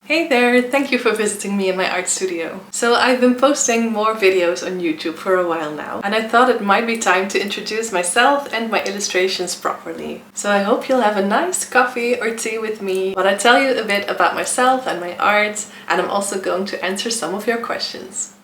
Hey there, thank you for visiting me in my art studio. So I've been posting more videos on YouTube for a while now, and I thought it might be time to introduce myself and my illustrations properly. So I hope you'll have a nice coffee or tea with me while I tell you a bit about myself and my art, and I'm also going to answer some of your questions.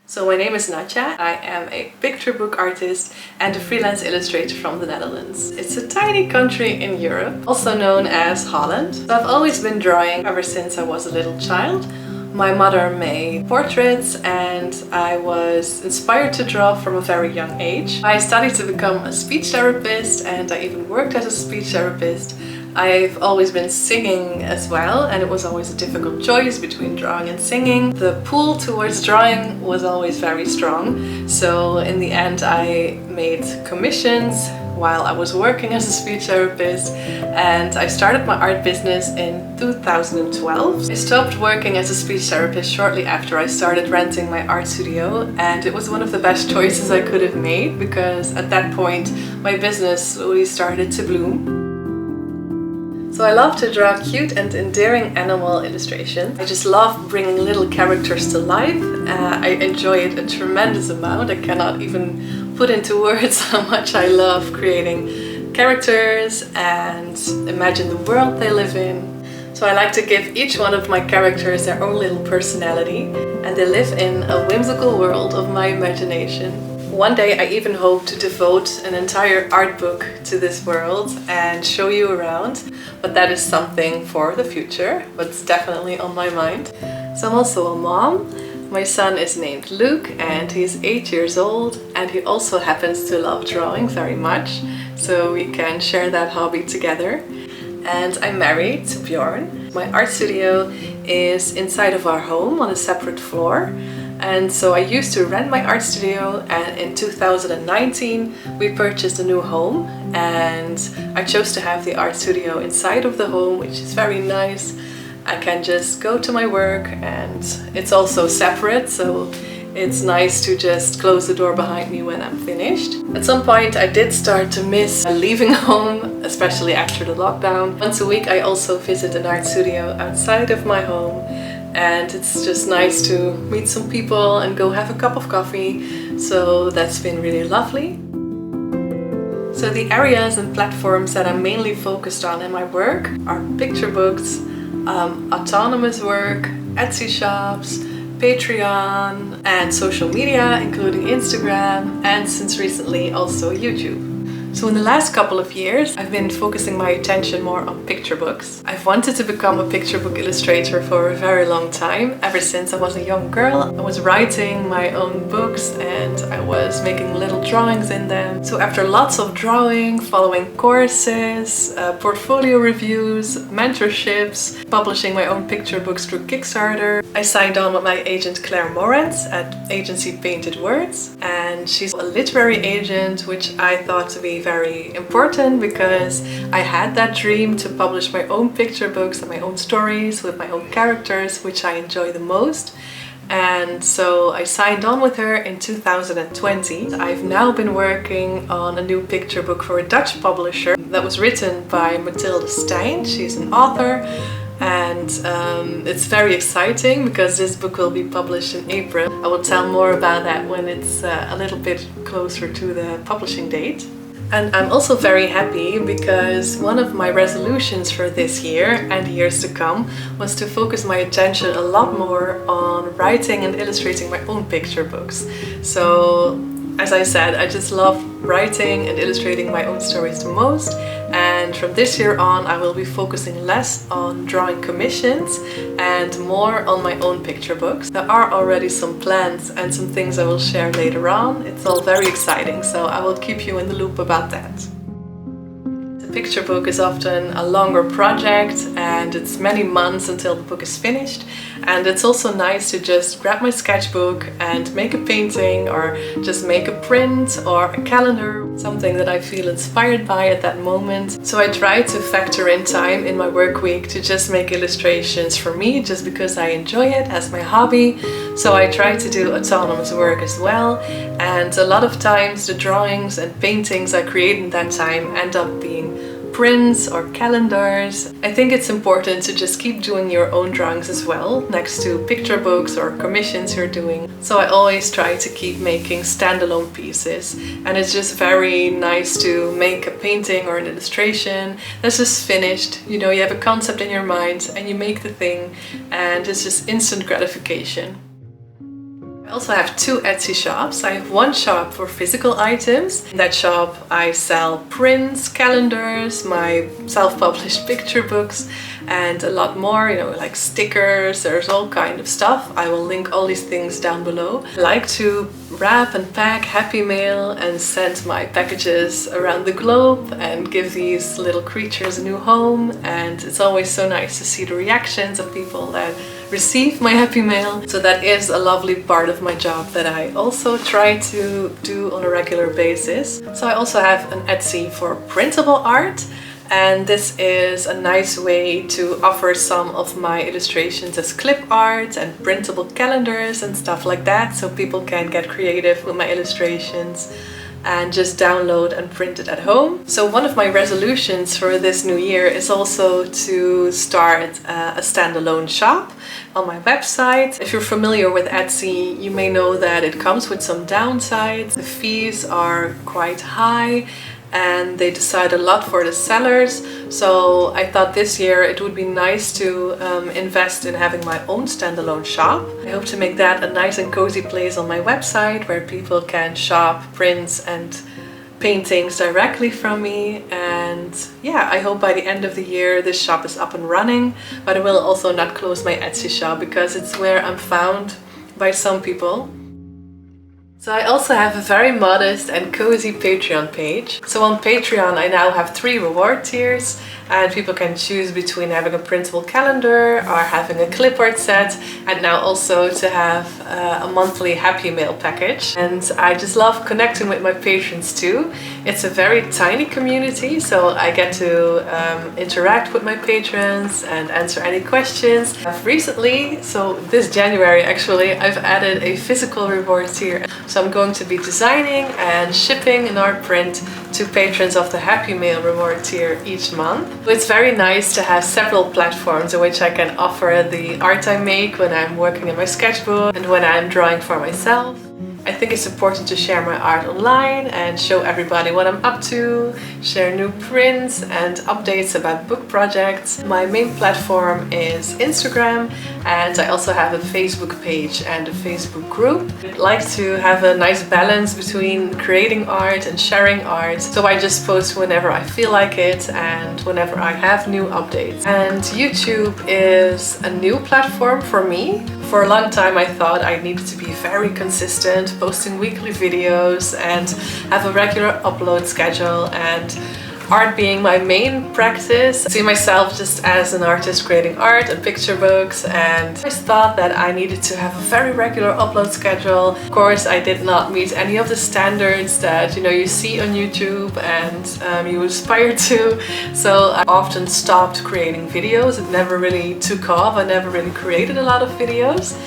So my name is Natja. I am a picture book artist and a freelance illustrator from the Netherlands. It's a tiny country in Europe, also known as Holland. So I've always been drawing ever since I was a little child. My mother made portraits and I was inspired to draw from a very young age. I studied to become a speech therapist and I even worked as a speech therapist. I've always been singing as well, and it was always a difficult choice between drawing and singing. The pull towards drawing was always very strong, so in the end I made commissions while I was working as a speech therapist, and I started my art business in 2012. I stopped working as a speech therapist shortly after I started renting my art studio, and it was one of the best choices I could have made because at that point my business slowly started to bloom. So I love to draw cute and endearing animal illustrations. I just love bringing little characters to life. I enjoy it a tremendous amount. I cannot even put into words how much I love creating characters and imagine the world they live in. So I like to give each one of my characters their own little personality, and they live in a whimsical world of my imagination. One day I even hope to devote an entire art book to this world and show you around, but that is something for the future, but it's definitely on my mind. So I'm also a mom. My son is named Luke and he's 8 years old, and he also happens to love drawing very much, so we can share that hobby together. And I'm married to Bjorn. My art studio is inside of our home on a separate floor. And so I used to rent my art studio, and in 2019 we purchased a new home, and I chose to have the art studio inside of the home, which is very nice. I can just go to my work and it's also separate, so it's nice to just close the door behind me when I'm finished. At some point I did start to miss leaving home, especially after the lockdown. Once a week I also visit an art studio outside of my home, and it's just nice to meet some people and go have a cup of coffee, so that's been really lovely. So the areas and platforms that I'm mainly focused on in my work are picture books, autonomous work, Etsy shops, Patreon, and social media including Instagram, and since recently also YouTube. So in the last couple of years I've been focusing my attention more on picture books. I've wanted to become a picture book illustrator for a very long time. Ever since I was a young girl, I was writing my own books and I was making little drawings in them. So after lots of drawing, following courses, portfolio reviews, mentorships, publishing my own picture books through Kickstarter, I signed on with my agent Claire Morance at agency Painted Words, and she's a literary agent, which I thought to be very important because I had that dream to publish my own picture books and my own stories with my own characters, which I enjoy the most. And so I signed on with her in 2020. I've now been working on a new picture book for a Dutch publisher that was written by Mathilde Stein. She's an author, and it's very exciting because this book will be published in April. I will tell more about that when it's a little bit closer to the publishing date. And I'm also very happy because one of my resolutions for this year and years to come was to focus my attention a lot more on writing and illustrating my own picture books. So, as I said, I just love writing and illustrating my own stories the most, and from this year on I will be focusing less on drawing commissions and more on my own picture books. There are already some plans and some things I will share later on. It's all very exciting, so I will keep you in the loop about that. The picture book is often a longer project and it's many months until the book is finished, And it's also nice to just grab my sketchbook and make a painting, or just make a print or a calendar, something that I feel inspired by at that moment. So I try to factor in time in my work week to just make illustrations for me, just because I enjoy it as my hobby. So I try to do autonomous work as well, and a lot of times the drawings and paintings I create in that time end up being prints or calendars. I think it's important to just keep doing your own drawings as well, next to picture books or commissions you're doing. So I always try to keep making standalone pieces, and it's just very nice to make a painting or an illustration that's just finished. You know, you have a concept in your mind and you make the thing, and it's just instant gratification. I also have 2 Etsy shops. I have one shop for physical items. In that shop I sell prints, calendars, my self-published picture books, and a lot more, you know, like stickers. There's all kind of stuff. I will link all these things down below. I like to wrap and pack Happy Mail and send my packages around the globe and give these little creatures a new home, and it's always so nice to see the reactions of people that receive my Happy Mail. So that is a lovely part of my job that I also try to do on a regular basis. So I also have an Etsy for printable art, and this is a nice way to offer some of my illustrations as clip art and printable calendars and stuff like that, so people can get creative with my illustrations and just download and print it at home. So one of my resolutions for this new year is also to start a standalone shop on my website. If you're familiar with Etsy, you may know that it comes with some downsides. The fees are quite high and they decide a lot for the sellers. So I thought this year it would be nice to invest in having my own standalone shop. I hope to make that a nice and cozy place on my website where people can shop prints and paintings directly from me. And yeah, I hope by the end of the year this shop is up and running, but I will also not close my Etsy shop because it's where I'm found by some people. So I also have a very modest and cozy Patreon page. So on Patreon I now have 3 reward tiers, and people can choose between having a printable calendar or having a clipboard set, and now also to have a monthly Happy Mail package. And I just love connecting with my patrons too. It's a very tiny community, so I get to interact with my patrons and answer any questions. Recently, so this January actually, I've added a physical reward tier. So I'm going to be designing and shipping an art print to patrons of the Happy Mail reward tier each month. It's very nice to have several platforms in which I can offer the art I make when I'm working in my sketchbook and when I'm drawing for myself. I think it's important to share my art online and show everybody what I'm up to, share new prints and updates about book projects. My main platform is Instagram, and I also have a Facebook page and a Facebook group. I like to have a nice balance between creating art and sharing art, so I just post whenever I feel like it and whenever I have new updates. And YouTube is a new platform for me. For a long time I thought I needed to be very consistent, posting weekly videos and have a regular upload schedule, and art being my main practice. I see myself just as an artist creating art and picture books, and I thought that I needed to have a very regular upload schedule. Of course, I did not meet any of the standards that you see on YouTube and you aspire to, so I often stopped creating videos. It never really took off. I never really created a lot of videos.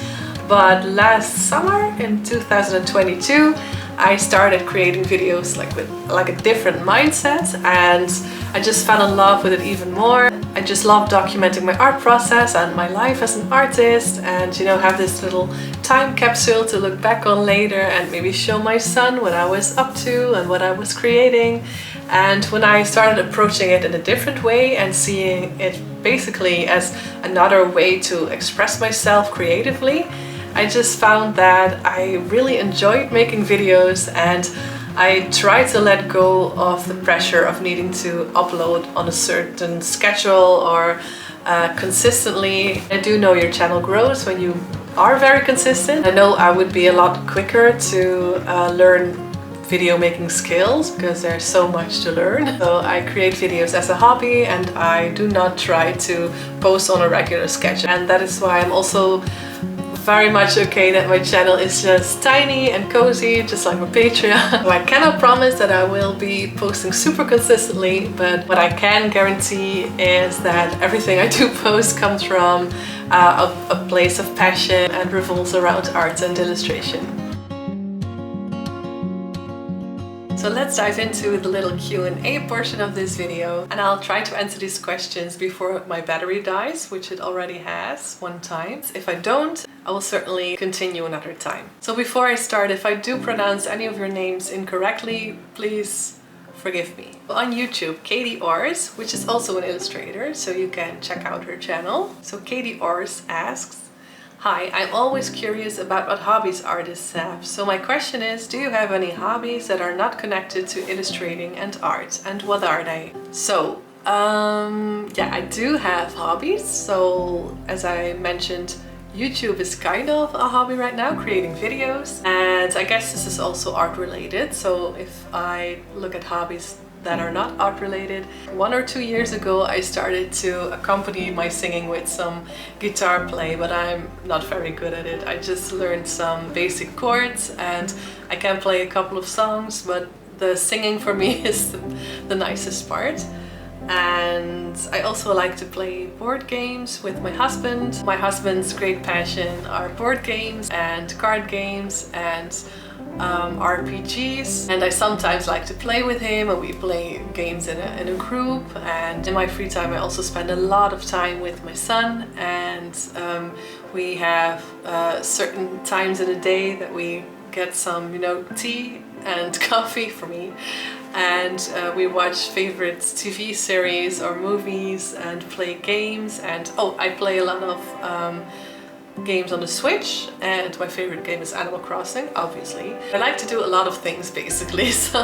But last summer in 2022, I started creating videos with a different mindset, and I just fell in love with it even more. I just love documenting my art process and my life as an artist, and have this little time capsule to look back on later and maybe show my son what I was up to and what I was creating. And when I started approaching it in a different way and seeing it basically as another way to express myself creatively, I just found that I really enjoyed making videos, and I try to let go of the pressure of needing to upload on a certain schedule or consistently. I do know your channel grows when you are very consistent. I know I would be a lot quicker to learn video making skills because there's so much to learn. So I create videos as a hobby and I do not try to post on a regular schedule. And that is why I'm also very much okay that my channel is just tiny and cozy, just like my Patreon. So I cannot promise that I will be posting super consistently, but what I can guarantee is that everything I do post comes from a place of passion and revolves around art and illustration. So let's dive into the little Q&A portion of this video, and I'll try to answer these questions before my battery dies, which it already has one time. If I don't, I will certainly continue another time. So before I start, if I do pronounce any of your names incorrectly, please forgive me. On YouTube, Katie Ors, which is also an illustrator, so you can check out her channel. So Katie Ors asks, "Hi, I'm always curious about what hobbies artists have. So my question is, do you have any hobbies that are not connected to illustrating and art? And what are they?" So, yeah, I do have hobbies. So as I mentioned, YouTube is kind of a hobby right now, creating videos. And I guess this is also art related. So if I look at hobbies that are not art related, 1 or 2 years ago I started to accompany my singing with some guitar play, but I'm not very good at it. I just learned some basic chords and I can play a couple of songs, but the singing for me is the nicest part. And I also like to play board games with my husband. My husband's great passion are board games and card games and RPGs, and I sometimes like to play with him and we play games in a group. And in my free time I also spend a lot of time with my son, and we have certain times in the day that we get some, you know, tea and coffee for me, and we watch favorite TV series or movies and play games. And I play a lot of games on the Switch, and my favorite game is Animal Crossing, obviously. I like to do a lot of things basically, so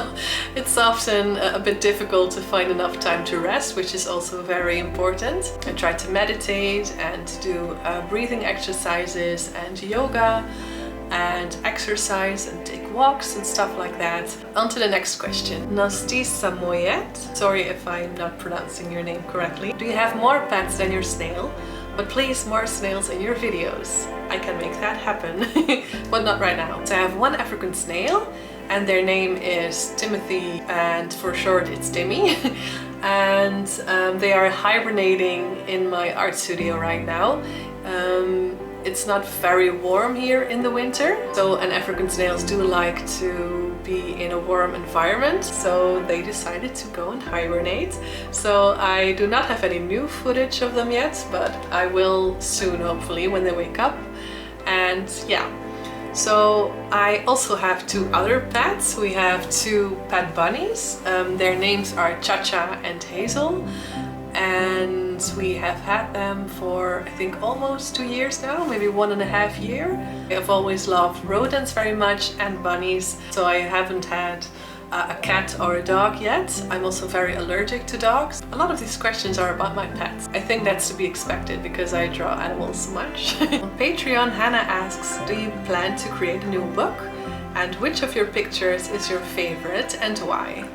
it's often a bit difficult to find enough time to rest, which is also very important. I try to meditate and do breathing exercises and yoga and exercise and take walks and stuff like that. On to the next question. Nasty Samoyet, sorry if I'm not pronouncing your name correctly. Do you have more pets than your snail? But please, more snails in your videos. I can make that happen, but not right now. So I have one African snail, and their name is Timothy, and for short it's Timmy. And they are hibernating in my art studio right now. It's not very warm here in the winter, so and African snails do like to be in a warm environment, so they decided to go and hibernate. So I do not have any new footage of them yet, but I will soon, hopefully, when they wake up. And yeah, so I also have 2 other pets. We have 2 pet bunnies. Their names are Cha-Cha and Hazel. And we have had them for I think almost 2 years now, maybe 1.5 years. I have always loved rodents very much and bunnies, so I haven't had a cat or a dog yet. I'm also very allergic to dogs. A lot of these questions are about my pets. I think that's to be expected because I draw animals so much. On Patreon, Hannah asks, do you plan to create a new book? And which of your pictures is your favorite and why?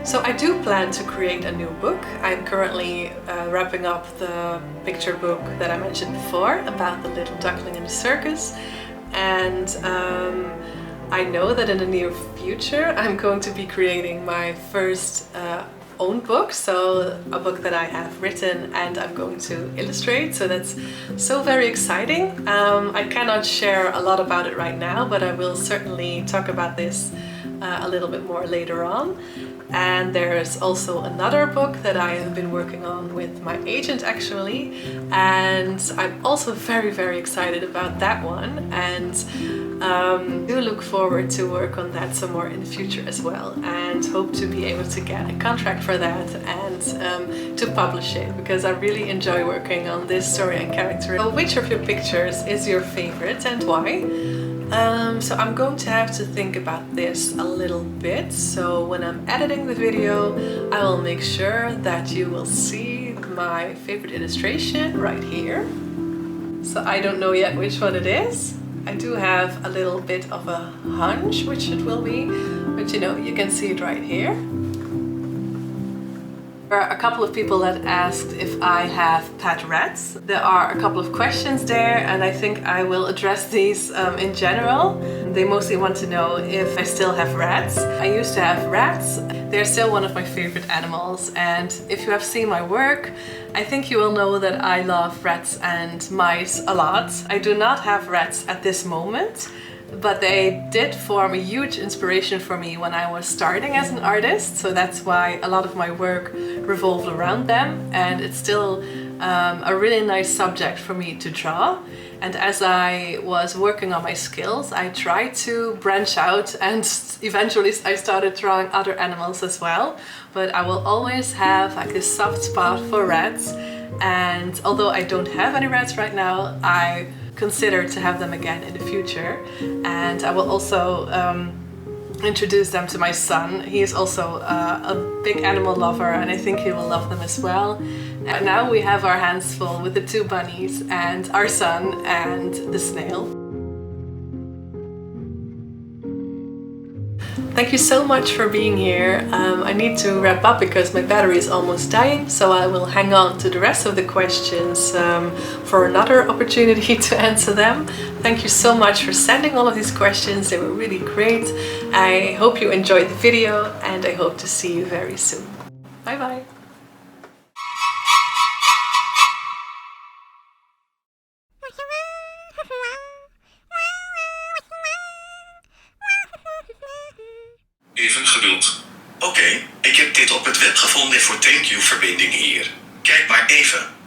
So I do plan to create a new book. I'm currently wrapping up the picture book that I mentioned before about the little duckling in the circus. And I know that in the near future I'm going to be creating my first own book, so a book that I have written and I'm going to illustrate, so that's so very exciting. I cannot share a lot about it right now, but I will certainly talk about this a little bit more later on. And there's also another book that I have been working on with my agent actually, and I'm also very, very excited about that one, and do look forward to work on that some more in the future as well, and hope to be able to get a contract for that and to publish it, because I really enjoy working on this story and character. So which of your pictures is your favorite and why? So I'm going to have to think about this a little bit, so when I'm editing the video I will make sure that you will see my favorite illustration right here. So I don't know yet which one it is. I do have a little bit of a hunch which it will be, but you know, you can see it right here. There are a couple of people that asked if I have pet rats. There are a couple of questions there, and I think I will address these in general. They mostly want to know if I still have rats. I used to have rats. They're still one of my favorite animals, and if you have seen my work, I think you will know that I love rats and mice a lot. I do not have rats at this moment, but they did form a huge inspiration for me when I was starting as an artist, so that's why a lot of my work revolved around them, and it's still a really nice subject for me to draw. And as I was working on my skills, I tried to branch out, and eventually I started drawing other animals as well. But I will always have like this soft spot for rats, and although I don't have any rats right now, I consider to have them again in the future. And I will also introduce them to my son. He is also a big animal lover, and I think he will love them as well. And now we have our hands full with the 2 bunnies and our son and the snail. Thank you so much for being here. I need to wrap up because my battery is almost dying, so I will hang on to the rest of the questions for another opportunity to answer them. Thank you so much for sending all of these questions. They were really great. I hope you enjoyed the video, and I hope to see you very soon. Bye bye. Even geduld. Oké, ik heb dit op het web gevonden voor Thank You verbinding hier. Kijk maar even.